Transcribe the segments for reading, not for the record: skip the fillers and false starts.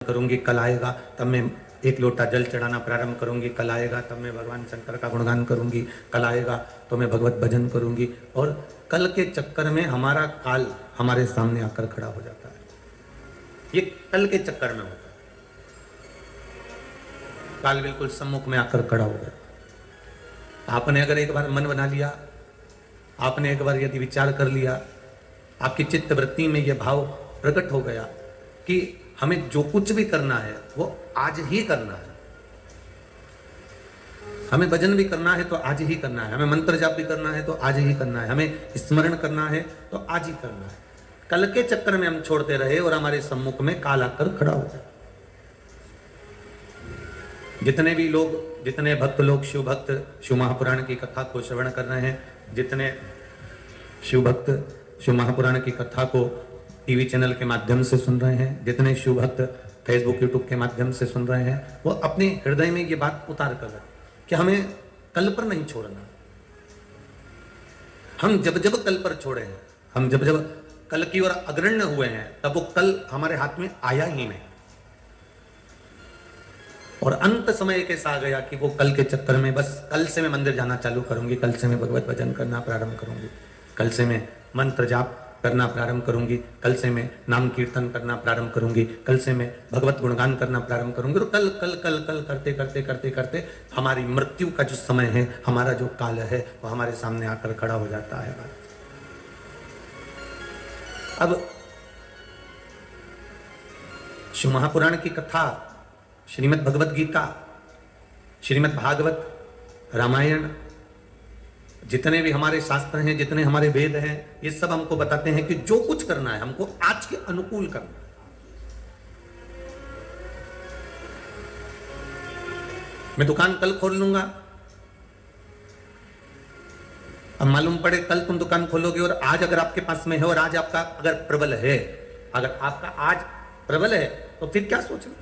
करूंगी, कल आएगा तब मैं एक लोटा जल चढ़ाना प्रारंभ करूंगी, कल आएगा तब मैं भगवान शंकर का गुणगान करूंगी, कल आएगा तो मैं भगवत भजन करूंगी। और कल के चक्कर में हमारा काल हमारे सामने आकर खड़ा हो जाता है। ये कल के चक्कर में होता है। काल बिल्कुल सम्मुख में आकर खड़ा हो गया। आपने अगर एक बार मन बना लिया, आपने एक बार यदि विचार कर लिया, आपकी चित्त वृत्ति में यह भाव प्रकट हो गया कि हमें जो कुछ भी करना है वो आज ही करना है, हमें भजन भी करना है तो आज ही करना है, हमें मंत्र जाप भी करना है तो आज ही करना है, हमें स्मरण करना है तो आज ही करना है। कल के चक्कर में हम छोड़ते रहे और हमारे सम्मुख में काल आकर खड़ा हो गया। जितने भी लोग, जितने भक्त लोग शिव भक्त शिव महापुराण की कथा को श्रवण कर रहे हैं, जितने शिव भक्त शिव महापुराण की कथा को टीवी चैनल के माध्यम से सुन रहे हैं, जितने शिव भक्त फेसबुक यूट्यूब के माध्यम से सुन रहे हैं, वो अपने हृदय में ये बात उतार कर रहे कि हमें कल पर नहीं छोड़ना। हम जब जब कल पर छोड़े हैं, हम जब जब कल की ओर अग्रण्य हुए हैं, तब वो कल हमारे हाथ में आया ही नहीं। और अंत समय एक ऐसा आ गया कि वो कल के चक्कर में बस कल से मैं मंदिर जाना चालू करूंगी, कल से मैं भगवत भजन करना प्रारंभ करूंगी, कल से मैं मंत्र जाप करना प्रारंभ करूंगी, कल से मैं नाम कीर्तन करना प्रारंभ करूंगी, कल से मैं भगवत गुणगान करना प्रारंभ करूंगी। और कल कल कल कल करते करते करते करते हमारी मृत्यु का जो समय है, हमारा जो काल है, वो हमारे सामने आकर खड़ा हो जाता है। अब शिव महापुराण की कथा, श्रीमद् भगवत गीता, श्रीमद् भागवत, रामायण, जितने भी हमारे शास्त्र हैं, जितने हमारे वेद हैं, ये सब हमको बताते हैं कि जो कुछ करना है हमको आज के अनुकूल करना है। मैं दुकान कल खोल लूंगा, अब मालूम पड़े कल तुम दुकान खोलोगे और आज अगर आपके पास में है और आज आपका अगर प्रबल है, अगर आपका आज प्रबल है तो फिर क्या सोचना,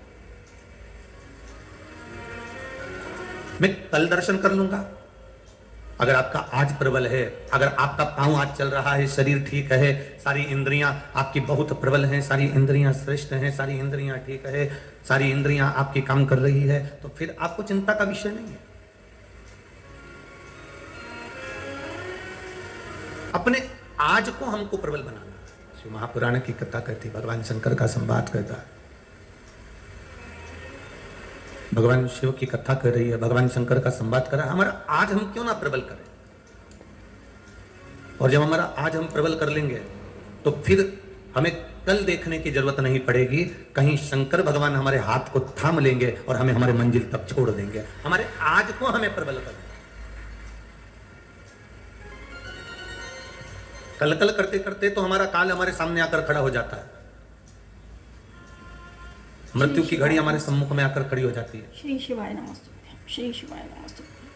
मैं कल दर्शन कर लूंगा। अगर आपका आज प्रबल है, अगर आपका पांव आज चल रहा है, शरीर ठीक है, सारी इंद्रियां आपकी बहुत प्रबल हैं, सारी इंद्रियां श्रेष्ठ हैं, सारी इंद्रियां ठीक है, सारी इंद्रियां आपकी काम कर रही है, तो फिर आपको चिंता का विषय नहीं है। अपने आज को हमको प्रबल बनाना। शिव महापुराण की कथा कहती, भगवान शंकर का संवाद कहता है, भगवान शिव की कथा कर रही है, भगवान शंकर का संवाद कर रहा है। हमारा आज हम क्यों ना प्रबल करें, और जब हमारा आज हम प्रबल कर लेंगे तो फिर हमें कल देखने की जरूरत नहीं पड़ेगी, कहीं शंकर भगवान हमारे हाथ को थाम लेंगे और हमें हमारे मंजिल तक छोड़ देंगे। हमारे आज को हमें प्रबल करना। कल कल करते करते तो हमारा काल हमारे सामने आकर खड़ा हो जाता है, मृत्यु की घड़ी हमारे सम्मुख में आकर खड़ी हो जाती है। श्री शिवाय नमस्तुभ्यं, श्री शिवाय नमस्तुभ्यं,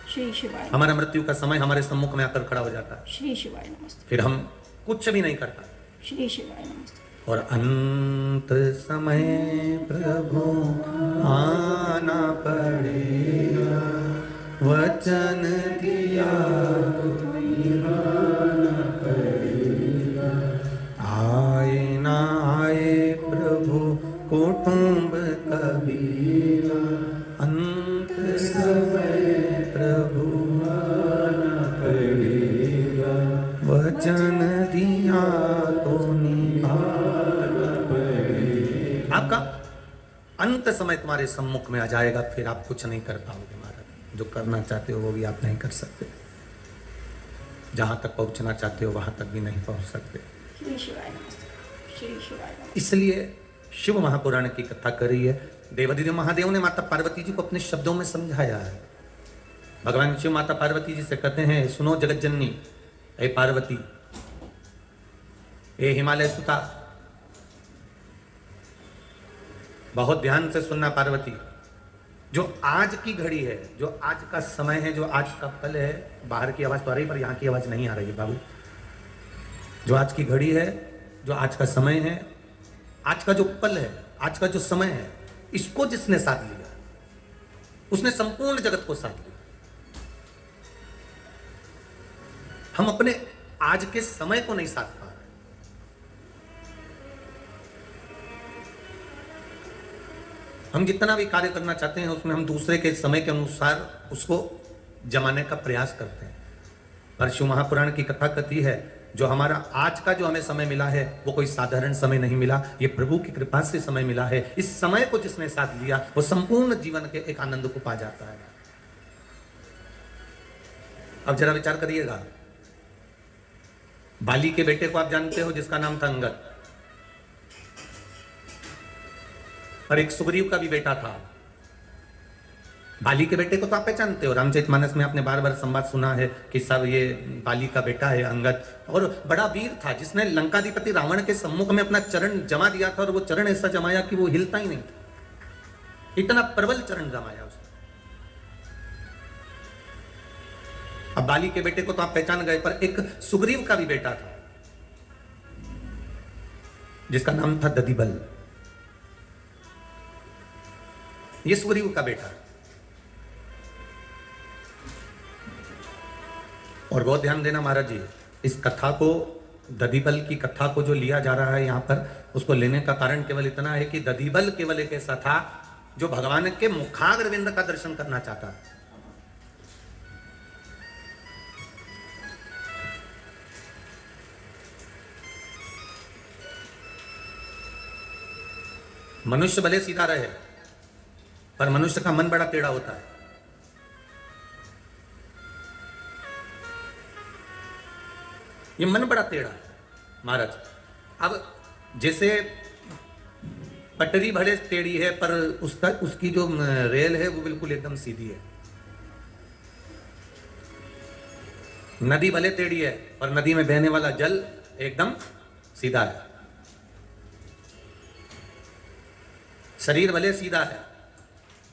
श्री शिवाय। हमारा मृत्यु का समय हमारे सम्मुख में आकर खड़ा हो जाता है। श्री शिवाय नमस्तुभ्यं। फिर हम कुछ भी नहीं करता। श्री शिवाय नमस्तुभ्यं। और अंत समय प्रभु आना पड़ेगा, वचन दिया तो निभाना पड़ेगा, आए ना आए प्रभु कुटुंब कबीरा, अंत समय प्रभु आना पड़ेगा, वचन दिया तो निभाना पड़ेगा। आपका अंत समय तुम्हारे सम्मुख में आ जाएगा, फिर आप कुछ नहीं कर पाओगे महाराज। जो करना चाहते हो वो भी आप नहीं कर सकते, जहां तक पहुंचना चाहते हो वहां तक भी नहीं पहुंच सकते। श्री शिवाय नमस्तुभ्यं, श्री शिवाय नमस्तुभ्यं। इसलिए शिव महापुराण की कथा कर रही है। देवादिदेव महादेव ने माता पार्वती जी को अपने शब्दों में समझाया है। भगवान शिव माता पार्वती जी से कहते हैं, सुनो जगत जननी, ए पार्वती, ए हिमालय सुता, बहुत ध्यान से सुनना पार्वती। जो आज की घड़ी है, जो आज का समय है, जो आज का पल है, बाहर की आवाज तो आ रही पर यहाँ की आवाज नहीं आ रही है बाबू। जो आज की घड़ी है, जो आज का समय है, आज का जो पल है, आज का जो समय है, इसको जिसने साथ लिया उसने संपूर्ण जगत को साथ लिया। हम अपने आज के समय को नहीं साथ पा रहे। हम जितना भी कार्य करना चाहते हैं उसमें हम दूसरे के समय के अनुसार उसको जमाने का प्रयास करते हैं। पर शिव महापुराण की कथा कथी है, जो हमारा आज का जो हमें समय मिला है वो कोई साधारण समय नहीं मिला, ये प्रभु की कृपा से समय मिला है। इस समय को जिसने साथ लिया वो संपूर्ण जीवन के एक आनंद को पा जाता है। अब जरा विचार करिएगा, बाली के बेटे को आप जानते हो जिसका नाम था अंगद, और एक सुग्रीव का भी बेटा था। बाली के बेटे को तो आप पहचानते हो, रामचरितमानस में आपने बार बार संवाद सुना है कि सब ये बाली का बेटा है अंगद, और बड़ा वीर था जिसने लंकाधिपति रावण के सम्मुख में अपना चरण जमा दिया था, और वो चरण ऐसा जमाया कि वो हिलता ही नहीं था, इतना प्रबल चरण जमाया उसने। अब बाली के बेटे को तो आप पहचान गए, पर एक सुग्रीव का भी बेटा था जिसका नाम था दधिबल। ये सुग्रीव का बेटा, और बहुत ध्यान देना महाराज जी, इस कथा को, दधिबल की कथा को जो लिया जा रहा है यहां पर, उसको लेने का कारण केवल इतना है कि दधिबल केवल एक ऐसा था जो भगवान के मुखाग्रविंद का दर्शन करना चाहता। मनुष्य भले सीधा रहे पर मनुष्य का मन बड़ा टेढ़ा होता है। ये मन बड़ा टेढ़ा है महाराज। अब जैसे पटरी भले टेढ़ी है पर उसकी जो रेल है वो बिल्कुल एकदम सीधी है। नदी भले टेढ़ी है पर नदी में बहने वाला जल एकदम सीधा है। शरीर भले सीधा है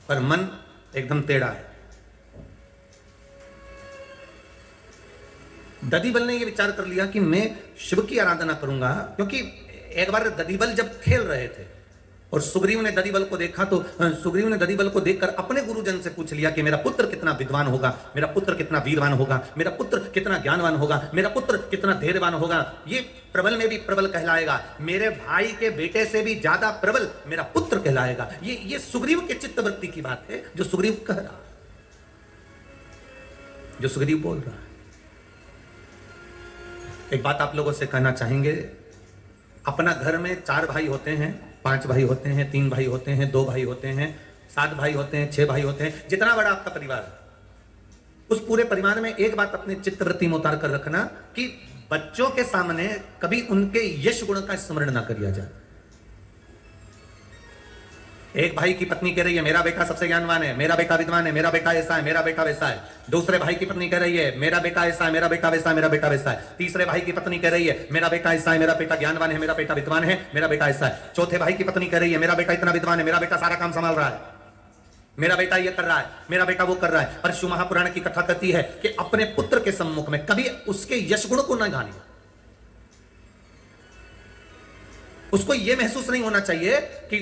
पर मन एकदम टेढ़ा है। दधिबल ने यह विचार कर लिया कि मैं शिव की आराधना करूंगा, क्योंकि एक बार दधिबल जब खेल रहे थे और सुग्रीव ने दधिबल को देखा, तो सुग्रीव ने दधिबल को देखकर अपने गुरुजन से पूछ लिया कि मेरा पुत्र कितना विद्वान होगा, मेरा पुत्र कितना वीरवान होगा, मेरा पुत्र कितना ज्ञानवान होगा, मेरा पुत्र कितना धैर्यवान होगा, ये प्रबल में भी प्रबल कहलाएगा, मेरे भाई के बेटे से भी ज्यादा प्रबल मेरा पुत्र कहलाएगा। ये सुग्रीव के चित्तवृत्ति की बात है जो सुग्रीव कह रहा, जो सुग्रीव बोल रहा है। एक बात आप लोगों से कहना चाहेंगे, अपना घर में 4 भाई होते हैं, 5 भाई होते हैं, 3 भाई होते हैं, 2 भाई होते हैं, 7 भाई होते हैं, 6 भाई होते हैं, जितना बड़ा आपका परिवार है, उस पूरे परिवार में एक बात अपने चित्तवृत्ति में उतार कर रखना कि बच्चों के सामने कभी उनके यश गुण का स्मरण ना किया जाए। एक भाई की पत्नी कह रही है मेरा बेटा सबसे ज्ञानवान है, मेरा बेटा विद्वान है, मेरा बेटा ऐसा है, मेरा बेटा वैसा है। दूसरे भाई की पत्नी कह रही है मेरा बेटा ऐसा है, मेरा बेटा वैसा है, मेरा बेटा वैसा है। तीसरे भाई की पत्नी कह रही है मेरा बेटा ऐसा है, मेरा बेटा ज्ञानवान है, मेरा बेटा विद्वान है, मेरा बेटा ऐसा है। चौथे भाई की पत्नी कह रही है मेरा बेटा इतना विद्वान है, मेरा बेटा सारा काम संभाल रहा है, मेरा बेटा ये कर रहा है, मेरा बेटा वो कर रहा है। पर शिव महापुराण की कथा कहती है कि अपने पुत्र के सम्मुख में कभी उसके यश गुण को न गाने, उसको यह महसूस नहीं होना चाहिए कि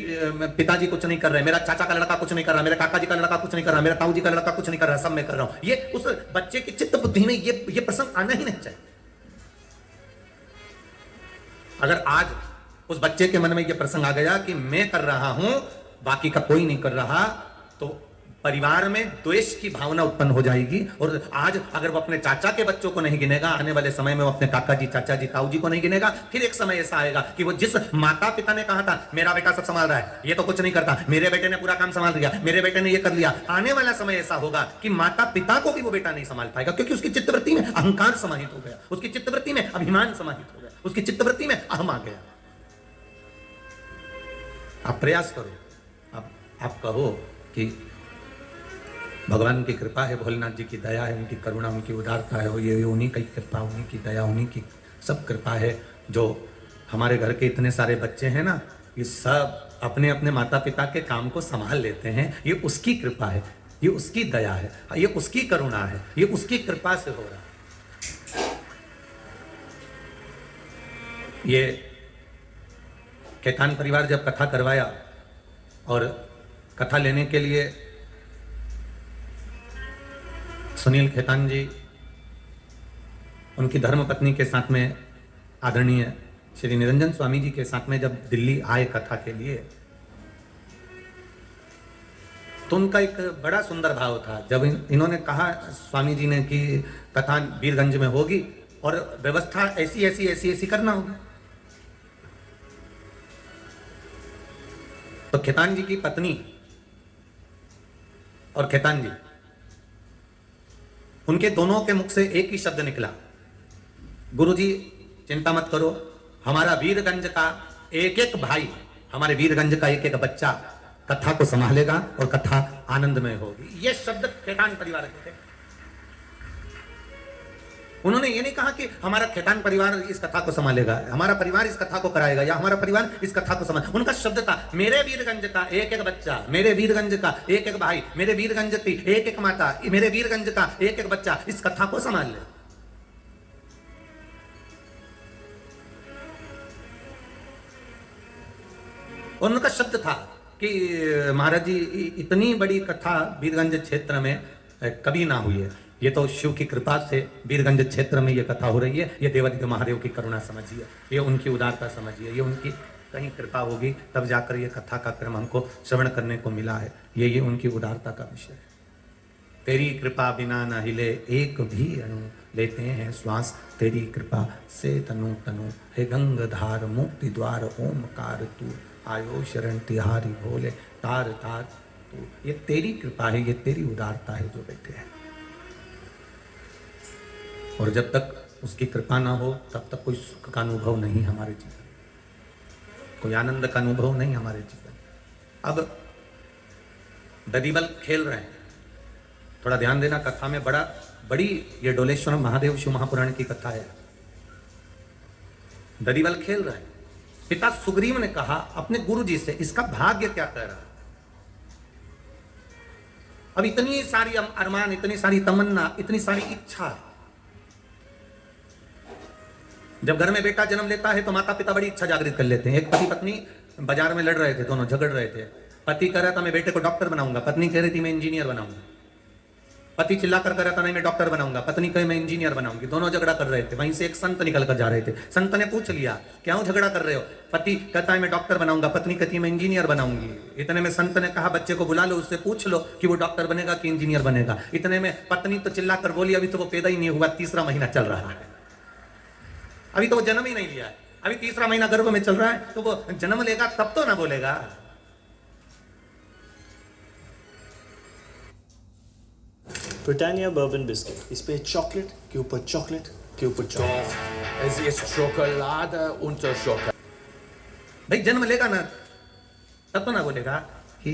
पिताजी कुछ नहीं कर रहे, मेरा चाचा का लड़का कुछ नहीं कर रहा, मेरे काका जी का लड़का कुछ नहीं कर रहा, मेरा ताऊ जी का लड़का कुछ नहीं कर रहा, सब मैं कर रहा हूं। ये उस बच्चे की चित्त बुद्धि में ये प्रसंग आना ही नहीं चाहिए। अगर आज उस बच्चे के मन में यह प्रसंग आ गया कि मैं कर रहा हूं बाकी का कोई नहीं कर रहा, तो परिवार में द्वेष की भावना उत्पन्न हो जाएगी। और आज अगर वो अपने चाचा के बच्चों को नहीं गिनेगा, आने वाले समय में वो अपने काका जी, चाचा जी, ताऊ जी को नहीं गिनेगा। फिर एक समय ऐसा आएगा कि वो जिस माता पिता ने कहा था मेरा बेटा सब संभाल रहा है, ये तो कुछ नहीं करता, मेरे बेटे ने पूरा काम संभाल लिया, मेरे बेटे ने ये कर लिया, आने वाला समय ऐसा होगा कि माता पिता को भी वो बेटा नहीं संभाल पाएगा, क्योंकि उसकी चित्तवृत्ति में अहंकार समाहित हो गया, उसकी चित्तवृत्ति में अभिमान समाहित हो गया, उसकी चित्तवृत्ति में अहम आ गया। आप प्रयास करो, आप कहो कि भगवान की कृपा है, भोलेनाथ जी की दया है, उनकी करुणा, उनकी उदारता है, ये उन्हीं की कृपा, उन्हीं की दया, उन्हीं की सब कृपा है। जो हमारे घर के इतने सारे बच्चे हैं ना, ये सब अपने अपने माता पिता के काम को संभाल लेते हैं, ये उसकी कृपा है, ये उसकी दया है, ये उसकी करुणा है, ये उसकी कृपा से हो रहा है। ये खेतान परिवार जब कथा करवाया और कथा लेने के लिए सुनील खेतान जी उनकी धर्मपत्नी के साथ में आदरणीय श्री निरंजन स्वामी जी के साथ में जब दिल्ली आए कथा के लिए, तो उनका एक बड़ा सुंदर भाव था जब इन्होंने कहा स्वामी जी ने कि कथा वीरगंज में होगी और व्यवस्था ऐसी ऐसी ऐसी ऐसी करना होगी। तो खेतान जी की पत्नी और खेतान जी, उनके दोनों के मुख से एक ही शब्द निकला, गुरुजी चिंता मत करो, हमारा वीरगंज का एक एक भाई, हमारे वीरगंज का एक एक बच्चा कथा को संभालेगा और कथा आनंदमय होगी। ये शब्द खेतान परिवार के थे। उन्होंने ये नहीं कहा कि हमारा खेतान परिवार इस कथा को संभालेगा, हमारा परिवार इस कथा को कराएगा या हमारा परिवार इस कथा को संभाल। उनका शब्द था मेरे वीरगंज का एक एक बच्चा, मेरे वीरगंज का एक एक भाई, मेरे वीरगंज की एक एक माता, मेरे वीरगंज का एक एक बच्चा इस कथा को संभाल ले। और उनका शब्द था कि महाराज जी इतनी बड़ी कथा वीरगंज क्षेत्र में कभी ना हुई है, ये तो शिव की कृपा से वीरगंज क्षेत्र में ये कथा हो रही है, ये देवादित्य महादेव की करुणा समझिए, ये उनकी उदारता समझिए, ये उनकी कहीं कृपा होगी तब जाकर ये कथा का क्रम हमको श्रवण करने को मिला है, ये उनकी उदारता का विषय है। तेरी कृपा बिना न हिले एक भी अणु, लेते हैं श्वास तेरी कृपा से तनु तनु, हे गंगाधार मुक्ति द्वार ओमकार तू, आयो शरण तिहारी भोले तार तार तू। ये तेरी कृपा है, ये तेरी उदारता है जो बैठे हैं। और जब तक उसकी कृपा ना हो तब तक कोई सुख का अनुभव नहीं हमारे जीवन, कोई आनंद का अनुभव नहीं हमारे जीवन। अब ददीबल खेल रहे हैं, थोड़ा ध्यान देना, कथा में बड़ी ये डोलेश्वर महादेव शिव महापुराण की कथा है। ददीबल खेल रहे हैं, पिता सुग्रीव ने कहा अपने गुरु जी से, इसका भाग्य क्या कह रहा है? अब इतनी सारी अरमान, इतनी सारी तमन्ना, इतनी सारी इच्छा, जब घर में बेटा जन्म लेता है तो माता पिता बड़ी इच्छा जागृत कर लेते हैं। एक पति पत्नी बाजार में लड़ रहे थे, दोनों झगड़ रहे थे। पति कह रहा था मैं बेटे को डॉक्टर बनाऊंगा, पत्नी कह रही थी मैं इंजीनियर बनाऊंगा। पति चिल्लाकर कह रहा था नहीं मैं डॉक्टर बनाऊंगा, पत्नी कहे मैं इंजीनियर बनाऊंगी। दोनों झगड़ा कर रहे थे। वहीं से एक संत निकल कर जा रहे थे। संत ने पूछ लिया क्यों झगड़ा कर रहे हो? पति कहता है मैं डॉक्टर बनाऊंगा, पत्नी कहती है मैं इंजीनियर बनाऊंगी। इतने में संत ने कहा बच्चे को बुला लो, उससे पूछ लो कि वो डॉक्टर बनेगा कि इंजीनियर बनेगा। इतने में पत्नी तो चिल्लाकर बोली अभी तो वो पैदा ही नहीं हुआ, तीसरा महीना चल रहा है, अभी तो वो जन्म ही नहीं लिया है, अभी तीसरा महीना गर्भ में चल रहा है, तो वो जन्म लेगा तब तो ना बोलेगा। ब्रिटानिया बर्बन बिस्किट, इस पे चॉकलेट के ऊपर चॉकलेट के ऊपर chocolate. Es ist Schokolade unter Schokolade. भाई जन्म लेगा ना तब तो ना बोलेगा कि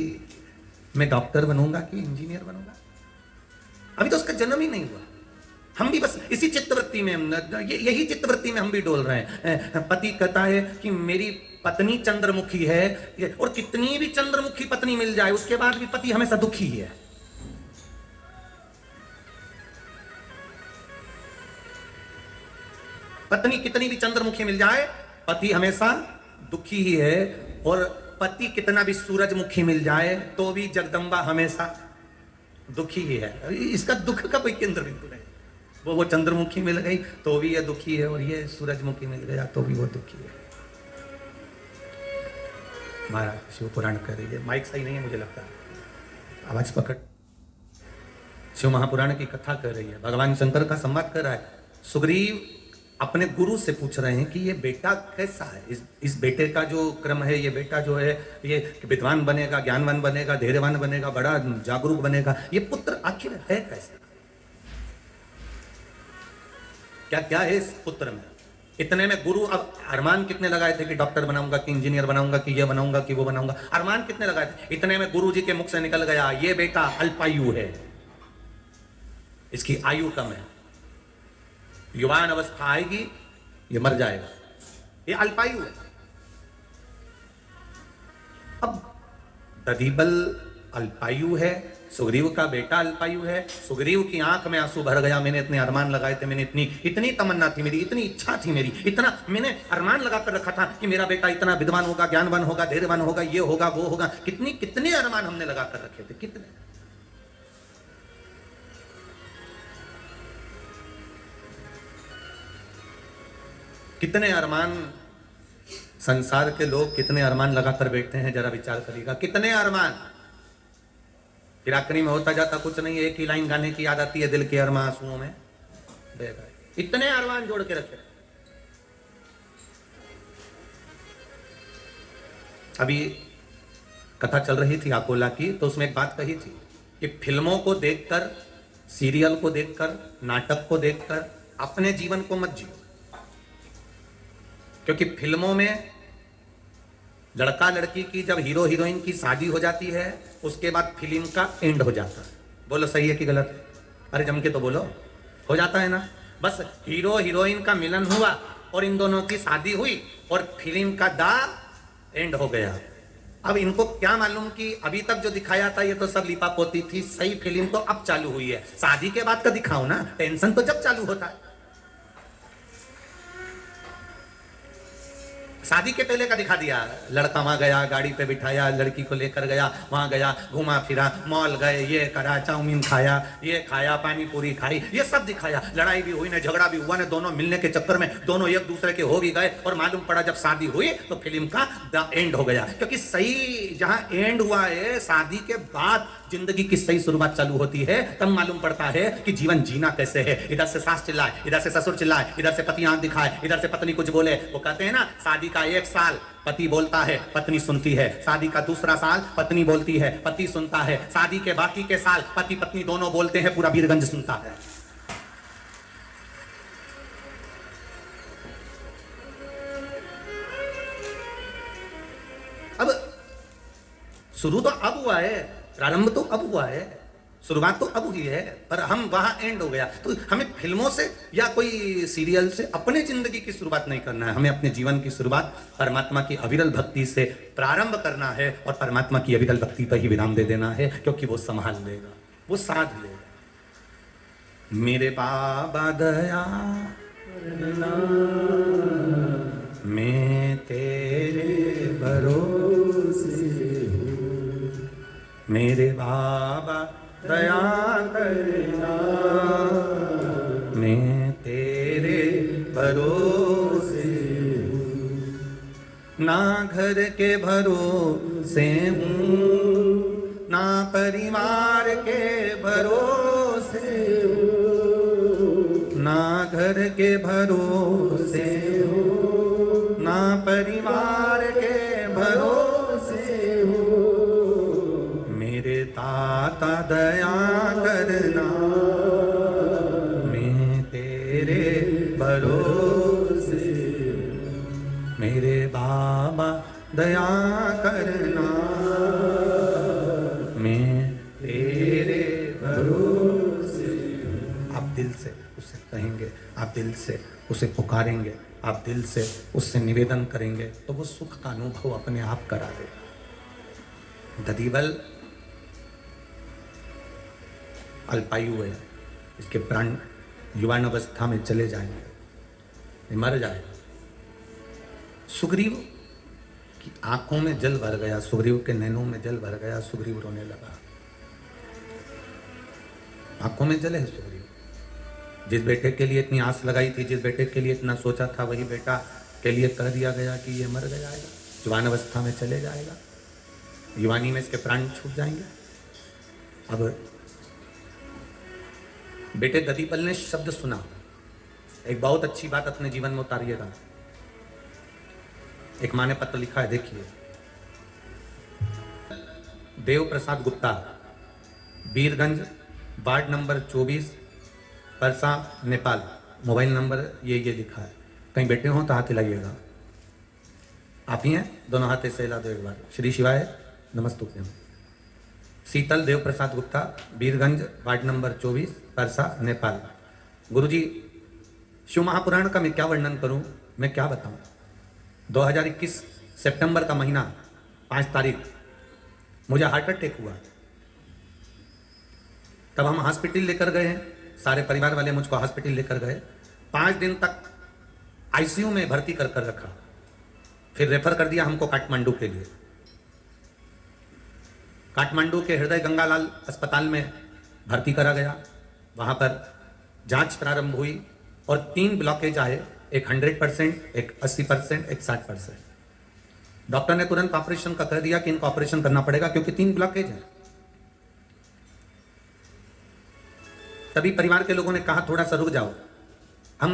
मैं डॉक्टर बनूंगा कि इंजीनियर बनूंगा, अभी तो उसका जन्म ही नहीं हुआ। हम भी बस इसी चित्तवृत्ति में, यही चित्तवृत्ति में हम भी डोल रहे हैं। पति कहता है कि मेरी पत्नी चंद्रमुखी है, और कितनी भी चंद्रमुखी पत्नी मिल जाए उसके बाद भी पति हमेशा दुखी है। पत्नी कितनी भी चंद्रमुखी मिल जाए पति हमेशा दुखी ही है, और पति कितना भी सूरजमुखी मिल जाए तो भी जगदम्बा हमेशा दुखी ही है। इसका दुख का कोई केंद्र बिंदु नहीं। वो चंद्रमुखी मिल गई तो भी ये दुखी है, और ये सूरजमुखी मिल गया तो भी वो दुखी है। महाराज शिव पुराण कह रही है, माइक सही नहीं है मुझे लगता है, आवाज पकड़। शिव महापुराण की कथा कर रही है, भगवान शंकर का संवाद कर रहा है। सुग्रीव अपने गुरु से पूछ रहे हैं कि ये बेटा कैसा है, इस बेटे का जो क्रम है, ये बेटा जो है ये विद्वान बनेगा, ज्ञानवान बनेगा, धैर्यवान बनेगा, बड़ा जागरूक बनेगा, ये पुत्र आखिर है कैसा? क्या क्या है इस पुत्र में? इतने में गुरु अब अरमान कितने लगाए थे कि डॉक्टर बनाऊंगा कि इंजीनियर बनाऊंगा कि ये बनाऊंगा कि वो बनाऊंगा, अरमान कितने लगाए थे? इतने में गुरु जी के मुख से निकल गया ये बेटा अल्पायु है, इसकी आयु कम है, युवान अवस्था आएगी ये मर जाएगा, ये अल्पायु है। अब ददीबल अल्पायु है, सुग्रीव का बेटा अल्पायु है। सुग्रीव की आंख में आंसू भर गया, मैंने इतने अरमान लगाए थे, मैंने इतनी तमन्ना थी मेरी, इतनी इच्छा थी मेरी, इतना मैंने अरमान लगा कर रखा था कि मेरा बेटा इतना विद्वान होगा, ज्ञानवान होगा, धैर्यवान होगा, ये होगा वो होगा। कितने अरमान हमने लगा कर रखे थे, कितने। कितने अरमान संसार के लोग कितने अरमान लगाकर बैठते हैं, जरा विचार करिएगा। कितने अरमान फिर आखिरी में होता जाता कुछ नहीं, एक ही लाइन गाने की याद आती है, दिल के अरमा आंसुओं में बह गए। इतने अरमान जोड़ के रखे। अभी कथा चल रही थी अकोला की, तो उसमें एक बात कही थी कि फिल्मों को देखकर, सीरियल को देखकर, नाटक को देखकर अपने जीवन को मत जियो। क्योंकि फिल्मों में लड़का लड़की की जब हीरो हीरोइन की शादी हो जाती है, उसके बाद फिल्म का एंड हो जाता है। बोलो सही है कि गलत है? अरे जम के तो बोलो। हो जाता है ना, बस हीरो हीरोइन का मिलन हुआ और इन दोनों की शादी हुई और फिल्म का दा एंड हो गया। अब इनको क्या मालूम कि अभी तक जो दिखाया था ये तो सब लिपा पोती थी, सही फिल्म तो अब चालू हुई है। शादी के बाद का दिखाओ ना, टेंशन तो जब चालू होता है। शादी के पहले का दिखा दिया, लड़का वहां गया, गाड़ी पे बिठाया, लड़की को लेकर गया, वहां गया, घुमा फिरा, मॉल गए, ये करा, चाउमीन खाया, ये खाया, पानी पूरी खाई, ये सब दिखाया। लड़ाई भी हुई, ने झगड़ा भी हुआ, ने दोनों मिलने के चक्कर में दोनों एक दूसरे के हो भी गए और मालूम पड़ा जब शादी हुई तो फिल्म का द एंड हो गया। क्योंकि सही जहां एंड हुआ है, शादी के बाद जिंदगी की सही शुरुआत चालू होती है, तब मालूम पड़ता है कि जीवन जीना कैसे है। इधर से सास चिल्लाए, इधर से ससुर चिल्लाए, इधर से पति आंख दिखाए, इधर से पत्नी कुछ बोले। वो कहते हैं ना, शादी का 1 साल पति बोलता है, पत्नी सुनती है। शादी का दूसरा साल पत्नी बोलती है, पति सुनता है। शादी के बाकी के साल पति पत्नी दोनों बोलते हैं, पूरा वीरगंज सुनता है। अब शुरू तो अब हुआ है, प्रारंभ तो अब हुआ है, शुरुआत तो अब हुई है, पर हम वहां एंड हो गया। तो हमें फिल्मों से या कोई सीरियल से अपने जिंदगी की शुरुआत नहीं करना है। हमें अपने जीवन की शुरुआत परमात्मा की अविरल भक्ति से प्रारंभ करना है और परमात्मा की अविरल भक्ति पर ही विराम दे देना है, क्योंकि वो संभाल लेगा, वो साध लेगा। मेरे बाबा दया मैं तेरे भरोसे हूँ, मेरे बाबा दया करना मैं तेरे भरोसे हूँ। ना घर के भरोसे हूँ, ना परिवार के भरोसे हूँ, ना घर के भरोसे हूँ, ना परिवार के भरोसे हूँ। मेरे दाता दया करना मैं तेरे भरोसे, मेरे बाबा दया करना मैं तेरे भरोसे। आप दिल से उससे कहेंगे, आप दिल से उसे पुकारेंगे, आप दिल से उससे निवेदन करेंगे, तो वो सुख का अनुभव अपने आप करा देगा। ददीबल अल्पायु है, इसके प्राण युवान अवस्था में चले जाएंगे, मर जाएगा। सुग्रीव की आंखों में जल भर गया, सुग्रीव के नैनों में जल भर गया, सुग्रीव रोने लगा। आंखों में जल है सुग्रीव। जिस बेटे के लिए इतनी आस लगाई थी, जिस बेटे के लिए इतना सोचा था, वही बेटा के लिए कह दिया गया कि ये मर जाएगा, जवान अवस्था में चले जाएगा, युवानी में इसके प्राण छूट जाएंगे। अब बेटे ददीपल ने शब्द सुना, एक बहुत अच्छी बात अपने जीवन में उतारिएगा। एक माँ ने पत्र लिखा है, देखिए। Dev Prasad Gupta, Birganj, ward number 24, Parsa, Nepal. Mobile number ये लिखा है। कहीं बैठे हो तो हाथ हिलाइएगा। आप ही हैं? दोनों हाथ से हिला दो एक बार। श्री शिवाय नमस्तुभ्यं। शीतल देव प्रसाद गुप्ता, बीरगंज, वार्ड नंबर 24, परसा, नेपाल। गुरुजी, शिव महापुराण का मैं क्या वर्णन करूं, मैं क्या बताऊं। 2021 सितंबर का महीना, 5 तारीख मुझे हार्ट अटैक हुआ। तब हम हॉस्पिटल लेकर गए हैं, सारे परिवार वाले मुझको हॉस्पिटल लेकर गए। 5 दिन तक आईसीयू में भर्ती कर रखा, फिर रेफर कर दिया हमको काठमांडू के लिए। काठमांडू के हृदय गंगालाल अस्पताल में भर्ती करा गया। वहाँ पर जांच प्रारंभ हुई और 3 ब्लॉकेज आए, एक 100%, एक 80%, एक 60%। डॉक्टर ने तुरंत ऑपरेशन का कह दिया कि इनको ऑपरेशन करना पड़ेगा, क्योंकि 3 ब्लॉकेज हैं। तभी परिवार के लोगों ने कहा थोड़ा सा रुक जाओ, हम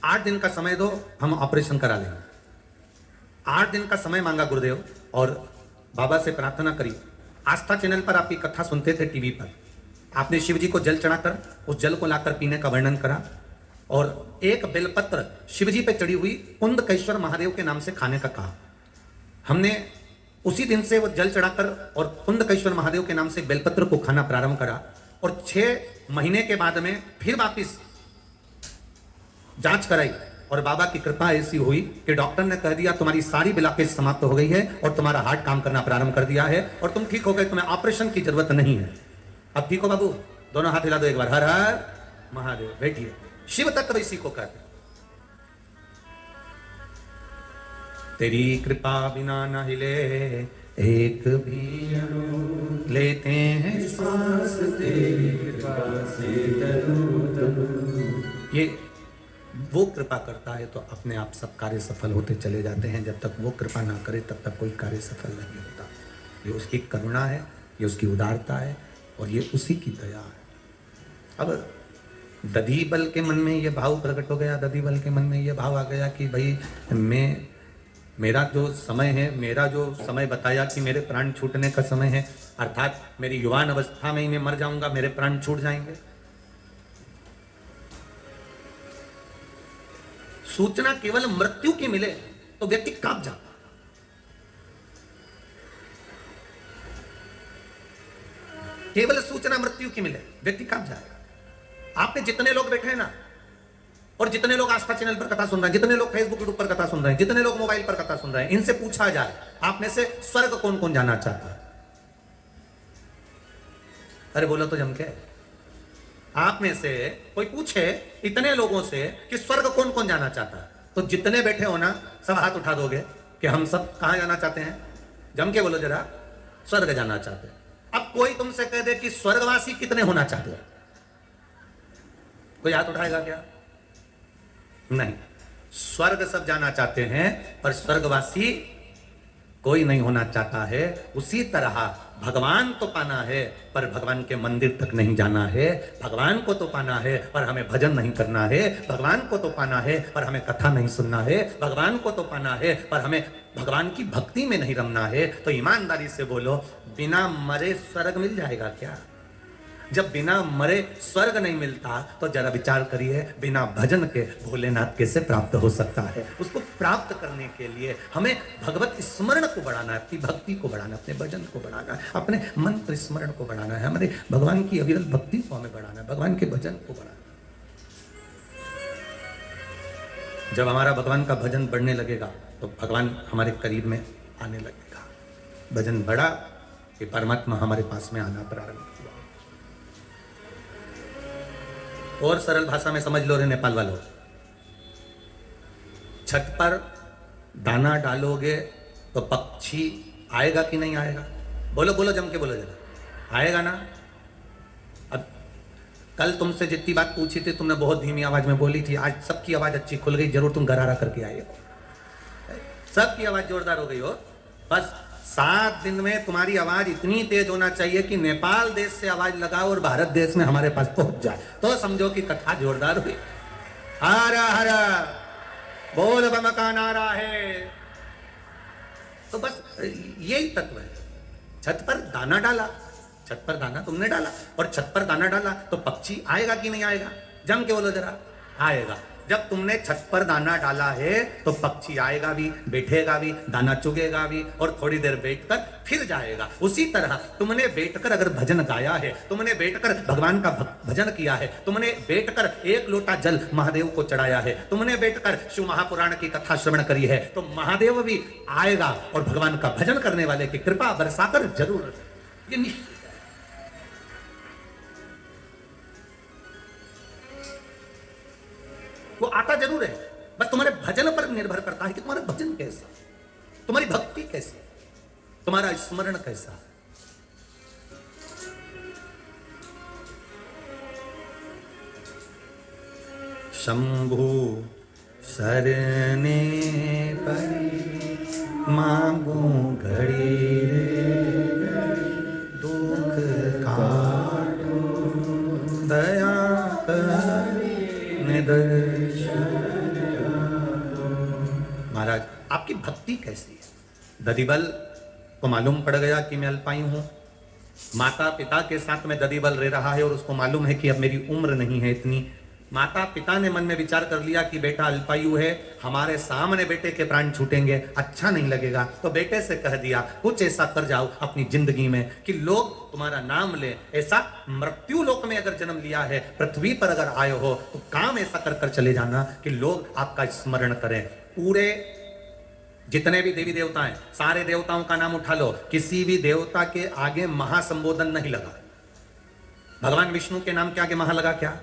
8 दिन का समय दो, हम ऑपरेशन करा लेंगे। 8 दिन का समय मांगा गुरुदेव और बाबा से प्रार्थना करी। आस्था चैनल पर आपकी कथा सुनते थे टीवी पर, आपने शिव जी को जल चढ़ाकर उस जल को लाकर पीने का वर्णन करा और एक बेलपत्र शिव जी पे चढ़ी हुई कुंदकेश्वर महादेव के नाम से खाने का कहा। हमने उसी दिन से वो जल चढ़ाकर और कुंदकेश्वर महादेव के नाम से बेलपत्र को खाना प्रारंभ करा और 6 महीने के बाद में फिर वापिस जांच कराई और बाबा की कृपा ऐसी हुई कि डॉक्टर ने कह दिया तुम्हारी सारी ब्लॉकेज समाप्त हो गई है और तुम्हारा हार्ट काम करना प्रारंभ कर दिया है और तुम ठीक हो गए, तुम्हें ऑपरेशन की जरूरत नहीं है। अब ठीक हो बाबू, दोनों हाथ हिला दो एक बार, हर हर महादेव। बैठिए। शिव तत्व इसी को कहते हैं। तेरी कृपा बिना न हिले एक भी अणु, लेते हैं सांस तेरी कृपा से तनु तनु। ये वो कृपा करता है तो अपने आप सब कार्य सफल होते चले जाते हैं। जब तक वो कृपा ना करे तब तक कोई कार्य सफल नहीं होता। ये उसकी करुणा है, ये उसकी उदारता है और ये उसी की दया है। अब दधीबल के मन में ये भाव प्रकट हो गया, दधीबल के मन में ये भाव आ गया कि भाई मेरा जो समय है, मेरा जो समय बताया कि मेरे प्राण छूटने का समय है, अर्थात मेरी युवान अवस्था में ही मैं मर जाऊंगा, मेरे प्राण छूट जाएंगे। सूचना केवल मृत्यु की मिले तो व्यक्ति कांप जाता। केवल सूचना मृत्यु की मिले व्यक्ति कांप जाएगा। आपने जितने लोग बैठे हैं ना, और जितने लोग आस्था चैनल पर कथा सुन रहे हैं, जितने लोग फेसबुक यूट्यूब पर कथा सुन रहे हैं, जितने लोग मोबाइल पर कथा सुन रहे हैं, इनसे पूछा जाए आप में से स्वर्ग कौन कौन जाना चाहता है? अरे बोलो तो जम के। आप में से कोई पूछे इतने लोगों से कि स्वर्ग कौन कौन जाना चाहता है, तो जितने बैठे हो ना सब हाथ उठा दोगे कि हम सब कहां जाना चाहते हैं? जम के बोलो जरा, स्वर्ग जाना चाहते हैं। अब कोई तुमसे कह दे कि स्वर्गवासी कितने होना चाहते हो, कोई हाथ उठाएगा क्या? नहीं। स्वर्ग सब जाना चाहते हैं पर स्वर्गवासी कोई नहीं होना चाहता है। उसी तरह भगवान तो पाना है पर भगवान के मंदिर तक नहीं जाना है। भगवान को तो पाना है पर हमें भजन नहीं करना है। भगवान को तो पाना है पर हमें कथा नहीं सुनना है। भगवान को तो पाना है पर हमें भगवान की भक्ति में नहीं रमना है। तो ईमानदारी से बोलो, बिना मरे स्वर्ग मिल जाएगा क्या? जब बिना मरे स्वर्ग नहीं मिलता तो जरा विचार करिए बिना भजन के भोलेनाथ कैसे प्राप्त हो सकता है? उसको प्राप्त करने के लिए हमें भगवत स्मरण को बढ़ाना है, अपनी भक्ति को बढ़ाना है, अपने भजन को बढ़ाना है, अपने मंत्र स्मरण को बढ़ाना है, हमारे भगवान की अविरल भक्ति को हमें बढ़ाना है, भगवान के भजन को बढ़ाना है। जब हमारा भगवान का भजन बढ़ने लगेगा तो भगवान हमारे करीब में आने लगेगा। भजन बढ़ा कि परमात्मा हमारे पास में आना प्रारंभ हुआ। और सरल भाषा में समझ लो रे नेपाल वालों, छत पर दाना डालोगे तो पक्षी आएगा कि नहीं आएगा? बोलो बोलो, जम के बोलो जरा, आएगा ना? अब कल तुमसे जितनी बात पूछी थी तुमने बहुत धीमी आवाज में बोली थी, आज सबकी आवाज अच्छी खुल गई, जरूर तुम गरारा करके आए हो, सबकी आवाज जोरदार हो गई हो। बस 7 दिन में तुम्हारी आवाज इतनी तेज होना चाहिए कि नेपाल देश से आवाज लगाओ और भारत देश में हमारे पास पहुंच जाए, तो समझो कि कथा जोरदार हुई। हरा हरा बोल बम का नारा है। तो बस यही तत्व है। छत पर दाना डाला, छत पर दाना तुमने डाला और छत पर दाना डाला तो पक्षी आएगा कि नहीं आएगा? जम के बोलो जरा, आएगा। जब तुमने छत पर दाना डाला है तो पक्षी आएगा भी, बैठेगा भी, दाना चुगेगा भी और थोड़ी देर बैठकर फिर जाएगा। उसी तरह तुमने बैठकर अगर भजन गाया है, तुमने बैठकर भगवान का भजन किया है, तुमने बैठकर 1 लोटा जल महादेव को चढ़ाया है, तुमने बैठकर शिव महापुराण की कथा श्रवण करी है, तो महादेव भी आएगा और भगवान का भजन करने वाले की कृपा बरसाकर जरूर, ये निश्चित। वो आता जरूर है, बस तुम्हारे भजन पर निर्भर करता है कि तुम्हारा भजन कैसा, तुम्हारी भक्ति कैसी, तुम्हारा स्मरण कैसा। शंभु सरने परी मांगू घड़ी रे दुख काटो दया महाराज आपकी भक्ति कैसी है? ददीबल को मालूम पड़ गया कि मैं अल्पायु हूं, माता पिता के साथ में ददीबल रह रहा है और उसको मालूम है कि अब मेरी उम्र नहीं है इतनी। माता पिता ने मन में विचार कर लिया कि बेटा अल्पायु है, हमारे सामने बेटे के प्राण छूटेंगे, अच्छा नहीं लगेगा, तो बेटे से कह दिया कुछ ऐसा कर जाओ अपनी जिंदगी में कि लोग तुम्हारा नाम ले। ऐसा मृत्यु लोक में अगर जन्म लिया है, पृथ्वी पर अगर आए हो तो काम ऐसा कर कर चले जाना कि लोग आपका स्मरण करें। पूरे जितने भी देवी देवता हैं, सारे देवताओं का नाम उठा लो, किसी भी देवता के आगे महासंबोधन नहीं लगा। भगवान विष्णु के नाम के आगे महा लगा क्या?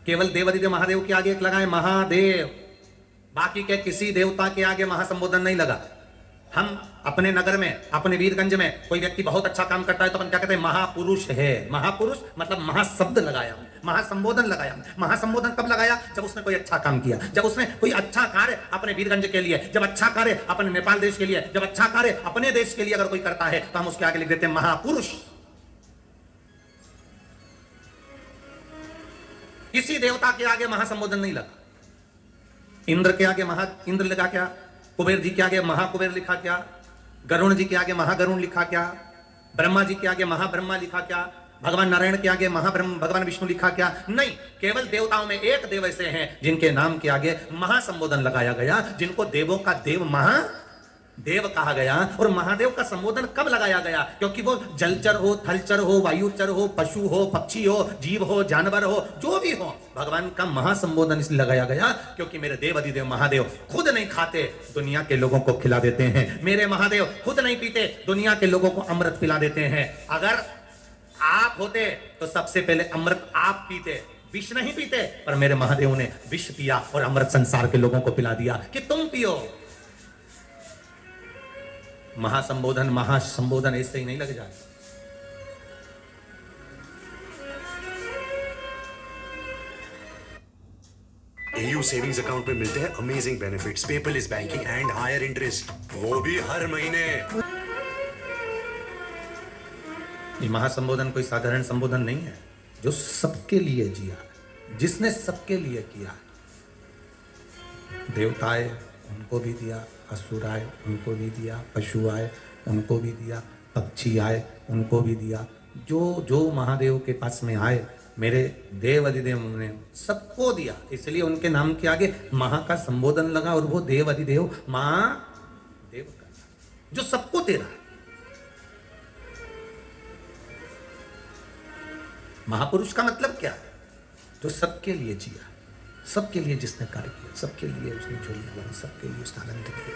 केवल देवादिदेव महादेव के आगे एक लगा है महादेव, बाकी के किसी देवता के आगे महासंबोधन नहीं लगा। हम अपने नगर में, अपने वीरगंज में कोई व्यक्ति बहुत अच्छा काम करता है तो अपन क्या कहते हैं? महापुरुष है। महापुरुष मतलब महाशब्द लगाया, महासंबोधन लगाया। महासंबोधन कब लगाया? जब उसने कोई अच्छा काम किया, जब उसने कोई अच्छा कार्य अपने वीरगंज के लिए, जब अच्छा कार्य अपने नेपाल देश के लिए, जब अच्छा कार्य अपने देश के लिए अगर कोई करता है तो हम उसके आगे लिख देते हैं महापुरुष। किसी देवता के आगे महासंबोधन नहीं लगा। इंद्र के आगे महा इंद्र लगा क्या? कुबेर जी के आगे महाकुबेर लिखा क्या? गरुण जी के आगे महागरुण लिखा क्या? ब्रह्मा जी के आगे महाब्रह्मा लिखा क्या? भगवान नारायण के आगे महाब्रह्म, भगवान विष्णु लिखा क्या? नहीं, केवल देवताओं में एक देव ऐसे हैं जिनके नाम के आगे महासंबोधन लगाया गया, जिनको देवों का देव महादेव कहा गया। और महादेव का संबोधन कब लगाया गया? क्योंकि वो जलचर हो, थलचर हो, वायुचर हो, पशु हो, पक्षी हो, जीव हो, जानवर हो, जो भी हो, भगवान का महासंबोधन इसलिए लगाया गया क्योंकि मेरे देव अधिदेव महादेव खुद नहीं खाते, दुनिया के लोगों को खिला देते हैं। मेरे महादेव खुद नहीं पीते, दुनिया के लोगों को अमृत पिला देते हैं। अगर आप होते तो सबसे पहले अमृत आप पीते, विष नहीं पीते, पर मेरे महादेव ने विष पिया और अमृत संसार के लोगों को पिला दिया कि तुम पियो। महासंबोधन ऐसे ही नहीं लग जाए। AU सेविंग्स अकाउंट में मिलते हैं amazing benefits, paperless banking and higher interest, वो भी हर महीने। ये महासंबोधन कोई साधारण संबोधन नहीं है, जो सबके लिए जिया, जिसने सबके लिए किया। देवता आए उनको भी दिया, असुर आए उनको भी दिया, पशु आए उनको भी दिया, पक्षी आए उनको भी दिया। जो जो महादेव के पास में आए, मेरे देव अधिदेव ने सबको दिया, इसलिए उनके नाम के आगे महा का संबोधन लगा। और वो देव अधिदेव महादेव का, जो सबको दे रहा है। महापुरुष का मतलब क्या? जो सबके लिए जिया, सबके लिए जिसने कार्य किया, सबके लिए उसने झोली लगाई, सबके लिए उसने आनंद किया,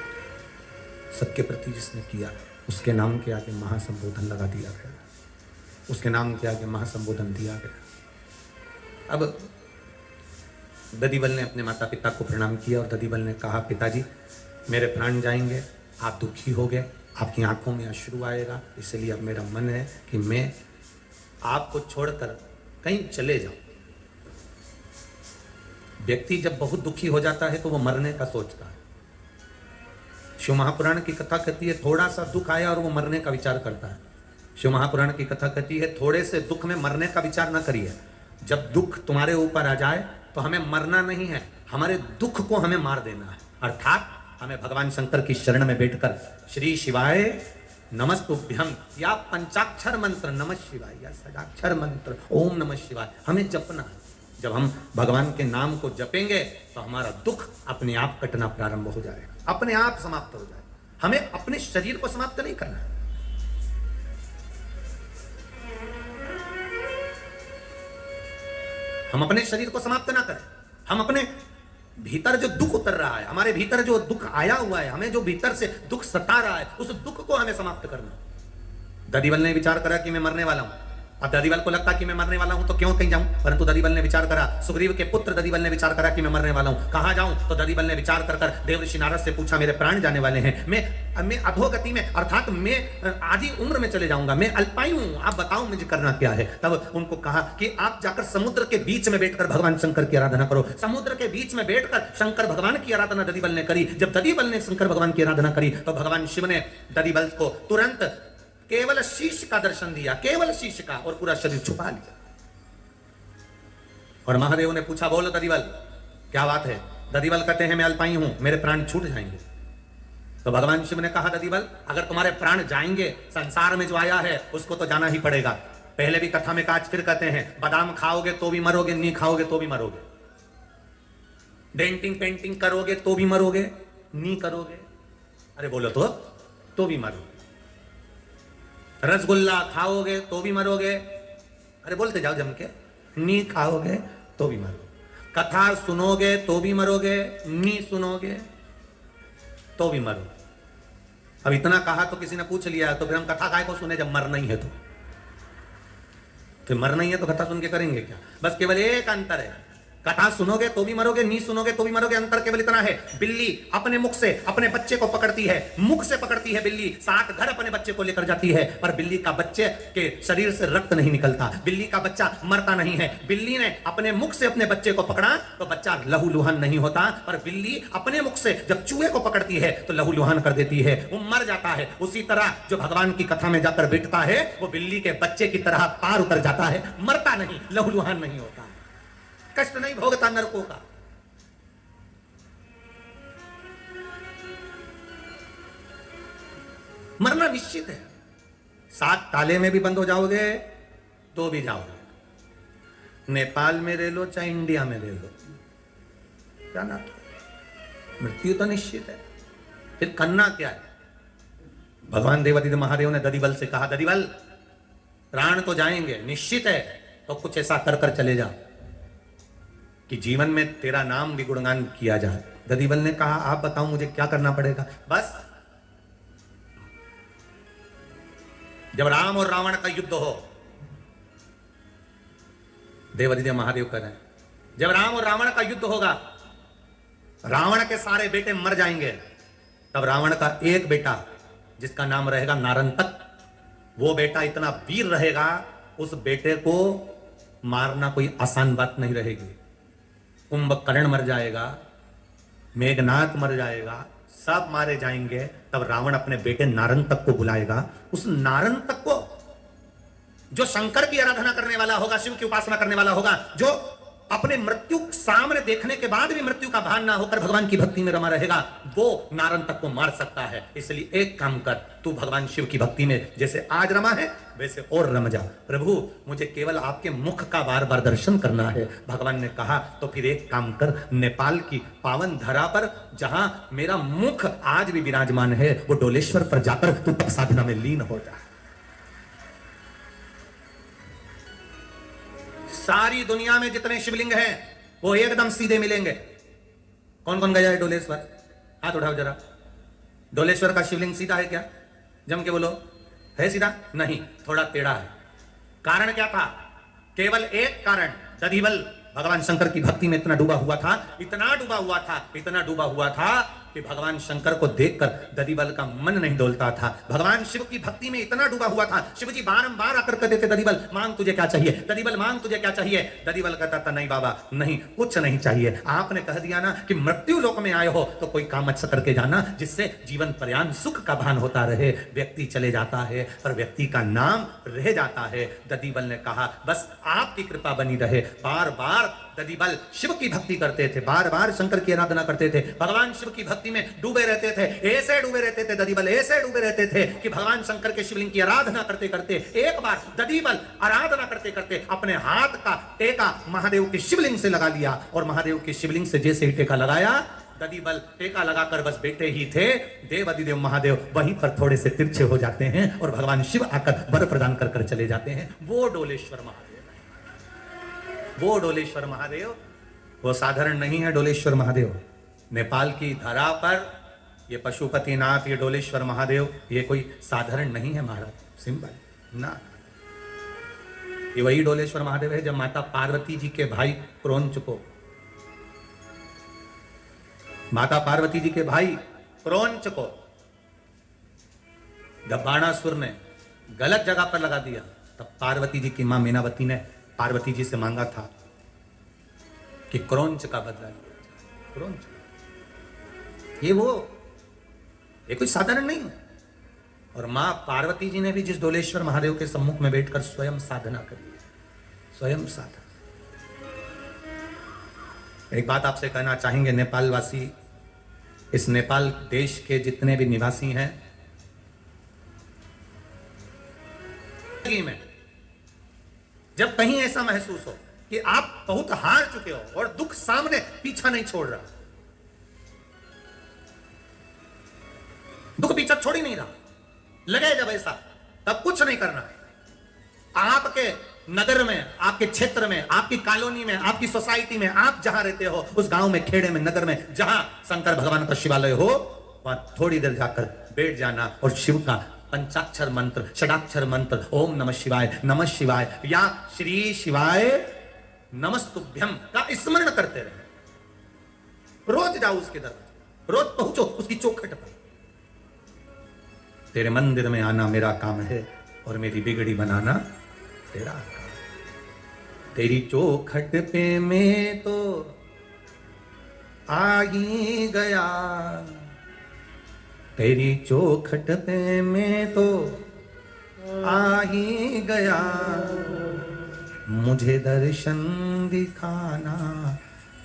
सबके प्रति जिसने किया, उसके नाम के आगे महासंबोधन लगा दिया गया, उसके नाम के आगे महासंबोधन दिया गया। अब ददीबल ने अपने माता पिता को प्रणाम किया और ददीबल ने कहा, पिताजी मेरे प्राण जाएंगे, आप दुखी हो गए, आपकी आंखों में अश्रु आएगा, इसलिए अब मेरा मन है कि मैं आपको छोड़कर कहीं चले जाऊं। व्यक्ति जब बहुत दुखी हो जाता है तो वो मरने का सोचता है। शिव महापुराण की कथा कहती है थोड़ा सा दुख आया और वो मरने का विचार करता है। शिव महापुराण की कथा कहती है थोड़े से दुख में मरने का विचार न करिए। जब दुख तुम्हारे ऊपर आ जाए तो हमें मरना नहीं है, हमारे दुख को हमें मार देना है। अर्थात हमें भगवान शंकर की शरण में बैठकर श्री शिवाय नमस्तुभ्यम या पंचाक्षर मंत्र नमः शिवाय या षडाक्षर मंत्र ओम नमः शिवाय हमें जपना है। जब हम भगवान के नाम को जपेंगे तो हमारा दुख अपने आप कटना प्रारंभ हो जाएगा, अपने आप समाप्त हो जाएगा। हमें अपने शरीर को समाप्त नहीं करना है। हम अपने शरीर को समाप्त ना करें। हम अपने भीतर जो दुख उतर रहा है, हमारे भीतर जो दुख आया हुआ है, हमें जो भीतर से दुख सता रहा है, उस दुख को हमें समाप्त करना है। ददीबल ने विचार करा कि मैं मरने वाला हूं। अब ददीबल को लगता कि मैं मरने वाला हूं तो क्यों कहीं जाऊं, परंतु ददीबल ने विचार करा, सुग्रीव के पुत्र ददीबल ने विचार करा कि मैं मरने वाला हूं, कहां जाऊं? तो ददीबल ने विचार कर देवर्षि नारद से पूछा, मेरे प्राण जाने वाले हैं, मैं अधोगति में अर्थात मैं आधी उम्र में चले जाऊंगा, मैं अल्पायु हूं, आप बताओ मुझे करना क्या है। तब उनको कहा कि आप जाकर समुद्र के बीच में बैठकर भगवान शंकर की आराधना करो। समुद्र के बीच में बैठकर शंकर भगवान की आराधना ददीबल ने करी। जब ददीबल ने शंकर भगवान की आराधना करी तो भगवान शिव ने ददीबल को तुरंत केवल शीश का दर्शन दिया, केवल शीश का, और पूरा शरीर छुपा लिया। और महादेव ने पूछा, बोलो ददीबल क्या बात है? दधिबल कहते हैं मैं अल्पाई हूं, मेरे प्राण छूट जाएंगे। तो भगवान शिव ने कहा दधिबल अगर तुम्हारे प्राण जाएंगे, संसार में जो आया है उसको तो जाना ही पड़ेगा। पहले भी कथा में काज फिर कहते हैं बादाम खाओगे तो भी मरोगे, नहीं खाओगे तो भी मरोगे, डेंटिंग पेंटिंग करोगे तो भी मरोगे, नहीं करोगे अरे बोलो तो भी मरोगे, रसगुल्ला खाओगे तो भी मरोगे, अरे बोलते जाओ जम के, नहीं खाओगे तो भी मरोगे, कथा सुनोगे तो भी मरोगे, नहीं सुनोगे तो भी मरोगे। अब इतना कहा तो किसी ने पूछ लिया तो फिर हम कथा काय को सुने जब मरना ही है तो मरना ही है तो कथा सुन के करेंगे क्या? बस केवल एक अंतर है, कथा सुनोगे तो भी मरोगे, नहीं सुनोगे तो भी मरोगे। अंतर केवल इतना है, बिल्ली अपने मुख से अपने बच्चे को पकड़ती है, मुख से पकड़ती है बिल्ली, 7 घर अपने बच्चे को लेकर जाती है, पर बिल्ली का बच्चे के शरीर से रक्त नहीं निकलता, बिल्ली का बच्चा मरता नहीं है। बिल्ली ने अपने मुख से अपने बच्चे को पकड़ा तो बच्चा लहूलुहान नहीं होता, पर बिल्ली अपने मुख से जब चूहे को पकड़ती है तो लहूलुहान कर देती है, वो मर जाता है। उसी तरह जो भगवान की कथा में जाकर बैठता है वो बिल्ली के बच्चे की तरह पार उतर जाता है, मरता नहीं, लहूलुहान नहीं होता, कष्ट नहीं भोगता नरकों का। मरना निश्चित है, 7 ताले में भी बंद हो जाओगे तो भी जाओगे, नेपाल में रह लो चाहे इंडिया में रह लो, जाना तो मृत्यु तो निश्चित है। फिर करना क्या है? भगवान देवादिदेव महादेव ने दधिबल से कहा दधिबल प्राण तो जाएंगे निश्चित है, तो कुछ ऐसा कर कर चले जा कि जीवन में तेरा नाम भी गुणगान किया जाए। दधिबल ने कहा आप बताओ मुझे क्या करना पड़ेगा? बस जब राम और रावण का युद्ध हो, देवादिदेव महादेव कह रहे हैं जब राम और रावण का युद्ध होगा, रावण के सारे बेटे मर जाएंगे, तब रावण का एक बेटा जिसका नाम रहेगा नारंतक, वो बेटा इतना वीर रहेगा, उस बेटे को मारना कोई आसान बात नहीं रहेगी। कुंभकर्ण मर जाएगा, मेघनाथ मर जाएगा, सब मारे जाएंगे, तब रावण अपने बेटे नारंतक को बुलाएगा। उस नारंतक को जो शंकर की आराधना करने वाला होगा, शिव की उपासना करने वाला होगा, जो अपने मृत्यु सामने देखने के बाद भी मृत्यु का भान ना होकर भगवान की भक्ति में रमा रहेगा, वो नारंतक को मार सकता है। इसलिए एक काम कर, तू भगवान शिव की भक्ति में जैसे आज रमा है वैसे और रम जा। प्रभु मुझे केवल आपके मुख का बार बार दर्शन करना है। भगवान ने कहा तो फिर एक काम कर, नेपाल की पावन धरा पर जहां मेरा मुख आज भी विराजमान है, वो डोलेश्वर पर जाकर तू तप साधना में लीन हो जा। सारी दुनिया में जितने शिवलिंग हैं वो एकदम सीधे मिलेंगे। कौन कौन गया है डोलेश्वर? हाथ उठाओ जरा। डोलेश्वर का शिवलिंग सीधा है क्या? जम के बोलो, है सीधा? नहीं, थोड़ा टेढ़ा है। कारण क्या था? केवल एक कारण, दधिबल भगवान शंकर की भक्ति में इतना डूबा हुआ था, इतना डूबा हुआ था, इतना डूबा हुआ था कि भगवान शंकर को देखकर दधिबल का मन नहीं डोलता था। भगवान शिव की भक्ति में इतना डूबा हुआ था, शिव जी बारंबार आकर कहते थे दधिबल मांग तुझे क्या चाहिए, दधिबल मांग तुझे क्या चाहिए। दधिबल कहता था नहीं बाबा, नहीं कुछ नहीं चाहिए। आपने कह दिया ना कि मृत्यु लोक में आए हो तो कोई काम अच्छा करके जाना जिससे जीवन पर्यंत सुख का भान होता रहे। व्यक्ति चले जाता है पर व्यक्ति का नाम रह जाता है। दधिबल ने कहा बस आपकी कृपा बनी रहे। बार बार दधिबल शिव की भक्ति करते थे, बार बार शंकर की आराधना करते थे, भगवान शिव की भक्ति में डूबे रहते थे। ऐसे डूबे रहते थे दधिबल, ऐसे डूबे रहते थे कि भगवान शंकर के शिवलिंग की आराधना करते करते एक बार दधिबल आराधना करते करते अपने हाथ का टेका महादेव के शिवलिंग से लगा लिया, और महादेव के शिवलिंग से जैसे ही टेका लगाया, दधिबल टेका लगाकर बस बैठे ही थे, देवादिदेव महादेव वहीं पर थोड़े से तिरछे हो जाते हैं और भगवान शिव आकर वर प्रदान कर कर चले जाते हैं। वो डोलेश्वर महादेव, वो डोलेश्वर महादेव, वो साधारण नहीं है। डोलेश्वर महादेव नेपाल की धरा पर ये पशुपतिनाथ, ये डोलेश्वर महादेव, ये कोई साधारण नहीं है महाराज, सिंपल ना। ये वही डोलेश्वर महादेव है जब माता पार्वती जी के भाई क्रोंच को, माता पार्वती जी के भाई क्रोंच को जब बाणासुर ने गलत जगह पर लगा दिया, तब पार्वती जी की मां मीनावती ने पार्वती जी से मांगा था कि क्रोंच का बदला लिया जाए। क्रोंच ये वो, ये कोई साधारण नहीं है। और मां पार्वती जी ने भी जिस डोलेश्वर महादेव के सम्मुख में बैठकर स्वयं साधना करी, स्वयं साधना। एक बात आपसे कहना चाहेंगे, नेपाल वासी, इस नेपाल देश के जितने भी निवासी हैं, में जब कहीं ऐसा महसूस हो कि आप बहुत हार चुके हो और दुख सामने पीछा नहीं छोड़ रहा, दुख पीछा छोड़ ही नहीं रहा, लगे जब ऐसा, तब कुछ नहीं करना है। आपके नगर में, आपके क्षेत्र में, आपकी कॉलोनी में, आपकी सोसाइटी में, आप जहां रहते हो, उस गांव में, खेड़े में, नगर में, जहां शंकर भगवान का शिवालय हो, वहां थोड़ी देर जाकर बैठ जाना और शिव का पंचाक्षर मंत्र, षडाक्षर मंत्र, ओम नमः शिवाय या श्री शिवाय नमस्तुभ्यम का स्मरण करते रहे। रोज जाओ उसके दरबार, रोज पहुंचो उसकी चौखट पर। तेरे मंदिर में आना मेरा काम है और मेरी बिगड़ी बनाना तेरा काम। तेरी चौखट पे मैं तो आ ही गया, तेरी चौखट पे मैं तो आ ही गया, मुझे दर्शन दिखाना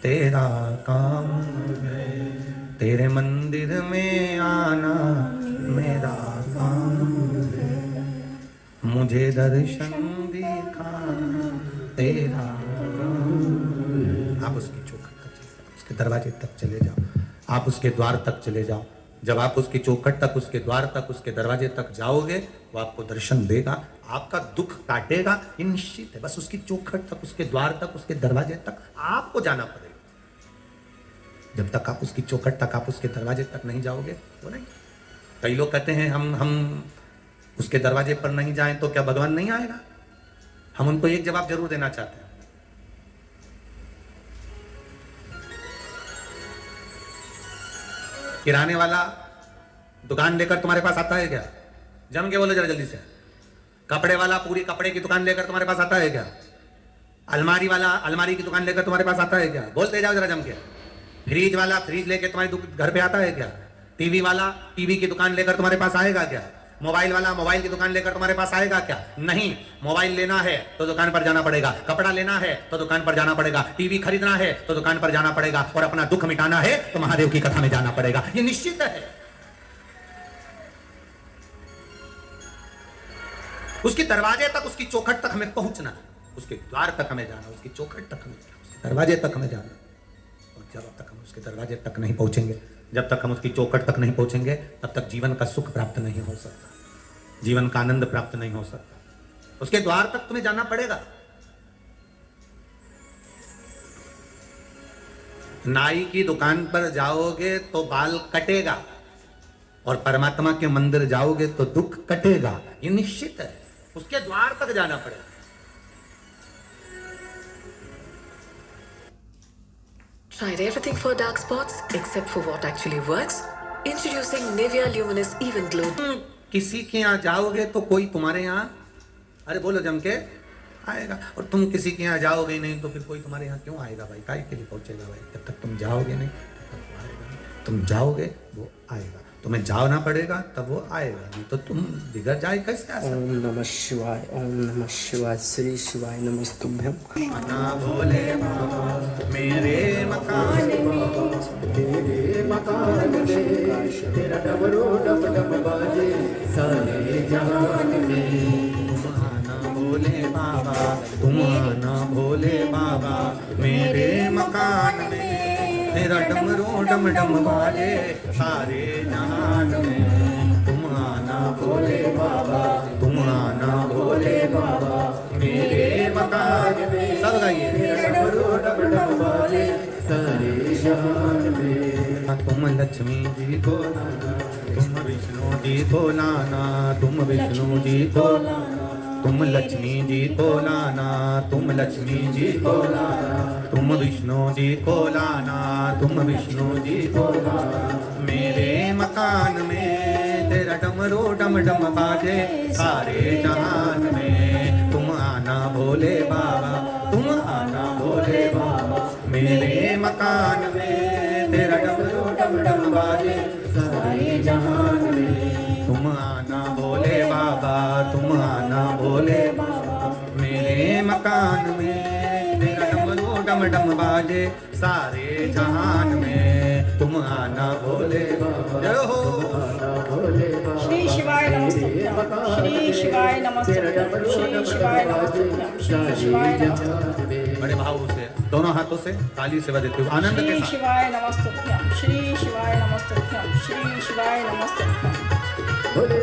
तेरा काम है, तेरे मंदिर में आना मेरा काम है, मुझे दर्शन दिखाना तेरा काम। आप उसकी चौखट तक चले जाओ, उसके दरवाजे तक चले जाओ, आप उसके द्वार तक चले जाओ। जब आप उसकी चौखट तक, उसके द्वार तक, उसके दरवाजे तक जाओगे, वो आपको दर्शन देगा, आपका दुख काटेगा, ये निश्चित है। बस उसकी चौखट तक, उसके द्वार तक, उसके दरवाजे तक आपको जाना पड़ेगा। जब तक आप उसकी चौखट तक, आप उसके दरवाजे तक नहीं जाओगे, वो नहीं। कई लोग कहते हैं हम उसके दरवाजे पर नहीं जाएं तो क्या भगवान नहीं आएगा? हम उनको एक जवाब जरूर देना चाहते हैं। किराने वाला दुकान लेकर तुम्हारे पास आता है क्या? जम के बोलो जरा जल्दी से। कपड़े वाला पूरी कपड़े की दुकान लेकर तुम्हारे पास आता है क्या? अलमारी वाला अलमारी की दुकान लेकर तुम्हारे पास आता है क्या? बोलते जाओ जरा जम के। फ्रिज वाला फ्रिज लेकर तुम्हारे घर पे आता है क्या? टीवी वाला टीवी की दुकान लेकर तुम्हारे पास आएगा क्या? मोबाइल वाला मोबाइल की दुकान लेकर तुम्हारे पास आएगा क्या? नहीं। मोबाइल लेना है तो दुकान पर जाना पड़ेगा, कपड़ा लेना है तो दुकान पर जाना पड़ेगा, टीवी खरीदना है तो दुकान पर जाना पड़ेगा, और अपना दुख मिटाना है तो महादेव की कथा में जाना पड़ेगा। ये निश्चित है। उसके दरवाजे तक, उसकी चौखट तक हमें पहुंचना है, उसके द्वार तक हमें जाना, उसकी चौखट तक हमें जाना, उसके दरवाजे तक हमें जाना। और जब तक हम उसके दरवाजे तक नहीं पहुंचेंगे, जब तक हम उसकी चौखट तक नहीं पहुंचेंगे, तब तक जीवन का सुख प्राप्त नहीं हो सकता, जीवन का आनंद प्राप्त नहीं हो सकता। उसके द्वार तक तुम्हें जाना पड़ेगा। नाई की दुकान पर जाओगे तो बाल कटेगा, और परमात्मा के मंदिर जाओगे तो दुख कटेगा, ये निश्चित है। उसके द्वार तक जाना पड़ेगा। Tried everything for dark spots except for what actually works? Introducing Nivea Luminous Even Glow. किसी के यहाँ जाओगे तो कोई तुम्हारे यहाँ, अरे बोलो जम के, आएगा। और तुम किसी के यहाँ जाओगे ही नहीं तो फिर कोई तुम्हारे यहाँ क्यों आएगा भाई? काहे के लिए पहुंचेगा भाई? जब तक तुम जाओगे नहीं तब तक वो आएगा नहीं। तुम जाओगे वो आएगा, तुम्हें जाना पड़ेगा तब वो आएगा, नहीं तो तुम बिगड़ जाए कैसे आ सकते? ओम नमः शिवाय, ओम नमः शिवाय, श्री शिवाय नमस्तुभ्यम। ना भोले बाबा मेरे मकान तेरा डमरू डम डम बाजे सारे जहान में। तुम्हारा भोले बाबा, तुम्हारा भोले बाबा मेरे मकान में, मेरा डमरू डम डम बाजे सारे जहान में। तुम्हारा भोले बाबा, तुम्हारा भोले बाबा मेरे मकान में। सब गाइए। तेरा डमरू डम डम बाजे सारे जहान में। तुम लक्ष्मी जी को लाना, तुम विष्णु जी को लाना, तुम विष्णु जी को लाना, तुम लक्ष्मी जी को लाना, तुम लक्ष्मी जी को लाना, तुम विष्णु जी को लाना, तुम विष्णु जी को लाना। मेरे मकान में तेरा डमरू डम डम बाजे सारे जहान में। तुम आना भोले बाबा, तुम आना भोले बाबा मेरे मकान में, तेरा डमरू डम डम बाजे सारे जहान में। तुम आना भोले बाबा, तुम आना भोले बाबा मेरे मकान में, तेरा डमरू डम डम डम बाजे सारे जहान में, तुम आना भोले बाबा। जय हो। श्री शिवाय नमस्तुभ्यं, श्री शिवाय नमस्तुभ्यं, श्री शिवाय नमस्तुभ्यं, श्री शिवाय नमस्तुभ्यं। बड़े भाव से दोनों हाथों से ताली सेवा देते हुए आनंद के श्री साथ। शिवाय नमस्तुभ्यं, श्री शिवाय नमस्तुभ्यं, श्री शिवाय नमस्तुभ्यं। भोले